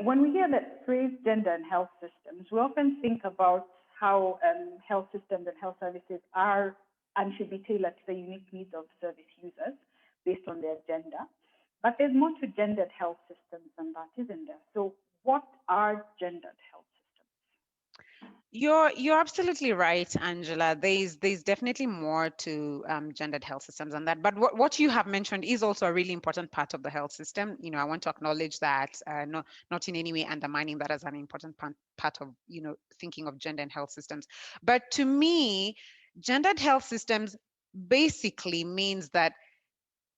when we hear that phrase gender and health systems, we often think about how health systems and health services are and should be tailored to the unique needs of service users based on their gender. But there's more to gendered health systems than that, isn't there? So what are gendered health systems? You're absolutely right, Angela. There's definitely more to gendered health systems than that. But what you have mentioned is also a really important part of the health system. I want to acknowledge that, not in any way undermining that as an important part of thinking of gender and health systems. But to me, gendered health systems basically means that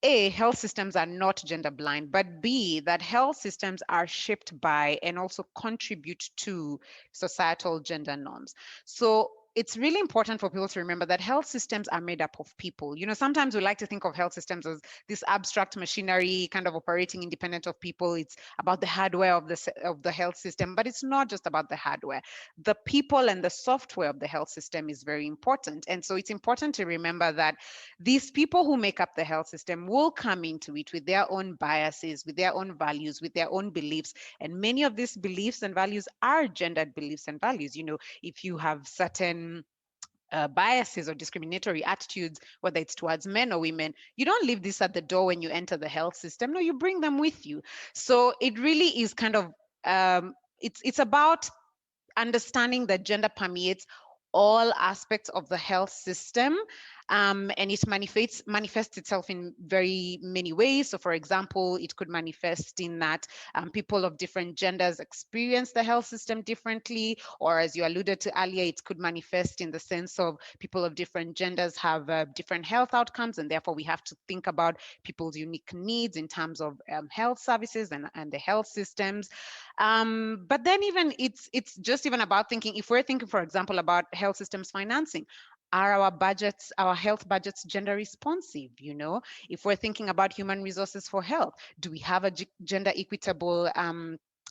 A, health systems are not gender blind, but B, that health systems are shaped by and also contribute to societal gender norms. So it's really important for people to remember that health systems are made up of people. Sometimes we like to think of health systems as this abstract machinery kind of operating independent of people. It's about the hardware of the health system, but it's not just about the hardware. The people and the software of the health system is very important. And so it's important to remember that these people who make up the health system will come into it with their own biases, with their own values, with their own beliefs. And many of these beliefs and values are gendered beliefs and values. If you have certain biases or discriminatory attitudes, whether it's towards men or women, you don't leave this at the door when you enter the health system. No, you bring them with you. So it really is kind of, it's about understanding that gender permeates all aspects of the health system, and it manifests itself in very many ways. So, for example, it could manifest in that people of different genders experience the health system differently, or as you alluded to earlier, it could manifest in the sense of people of different genders have different health outcomes, and therefore we have to think about people's unique needs in terms of health services and the health systems. But then even it's just even about thinking, if we're thinking, for example, about health systems financing, are our budgets, our health budgets, gender responsive? If we're thinking about human resources for health, do we have a gender equitable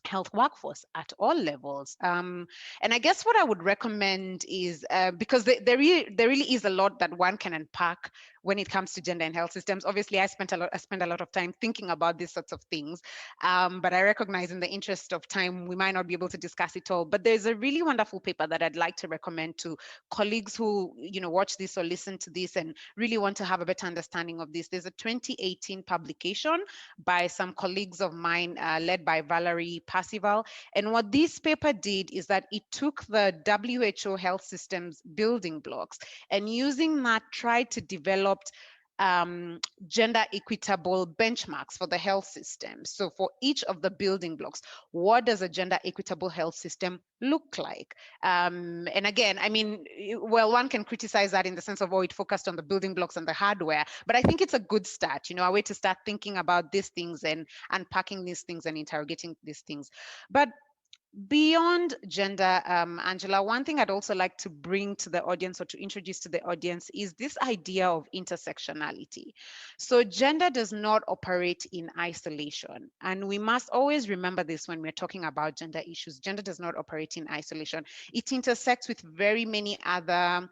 health workforce at all levels? And I guess what I would recommend is, because there really is a lot that one can unpack when it comes to gender and health systems. Obviously, I spend a lot of time thinking about these sorts of things, but I recognize in the interest of time, we might not be able to discuss it all. But there's a really wonderful paper that I'd like to recommend to colleagues who watch this or listen to this and really want to have a better understanding of this. There's a 2018 publication by some colleagues of mine, led by Valerie Percival. And what this paper did is that it took the WHO health systems building blocks and using that tried to develop gender equitable benchmarks for the health system. So for each of the building blocks, what does a gender equitable health system look like? And again, I mean, well, one can criticize that in the sense of, oh, it focused on the building blocks and the hardware, but I think it's a good start, a way to start thinking about these things and unpacking these things and interrogating these things. But beyond gender, Angela, one thing I'd also like to bring to the audience or to introduce to the audience is this idea of intersectionality. So gender does not operate in isolation. And we must always remember this when we're talking about gender issues. Gender does not operate in isolation. It intersects with very many other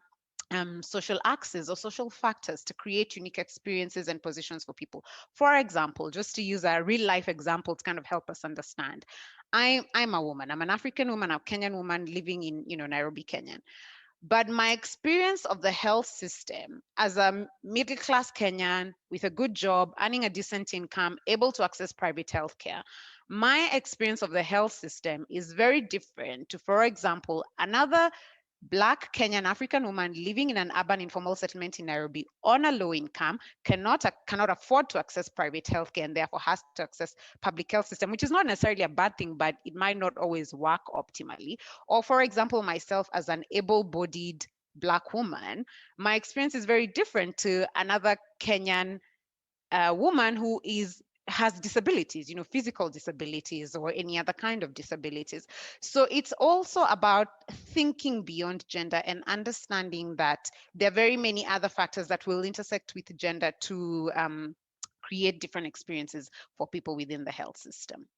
social axes or social factors to create unique experiences and positions for people. For example, just to use a real life example to kind of help us understand, I'm a woman. I'm an African woman, a Kenyan woman living in Nairobi, Kenya. But my experience of the health system as a middle class Kenyan with a good job, earning a decent income, able to access private health care, my experience of the health system is very different to, for example, another Black Kenyan African woman living in an urban informal settlement in Nairobi on a low income, cannot afford to access private healthcare and therefore has to access public health system, which is not necessarily a bad thing, but it might not always work optimally. Or for example, myself as an able-bodied Black woman, my experience is very different to another Kenyan woman who has disabilities, physical disabilities or any other kind of disabilities. So it's also about thinking beyond gender and understanding that there are very many other factors that will intersect with gender to create different experiences for people within the health system.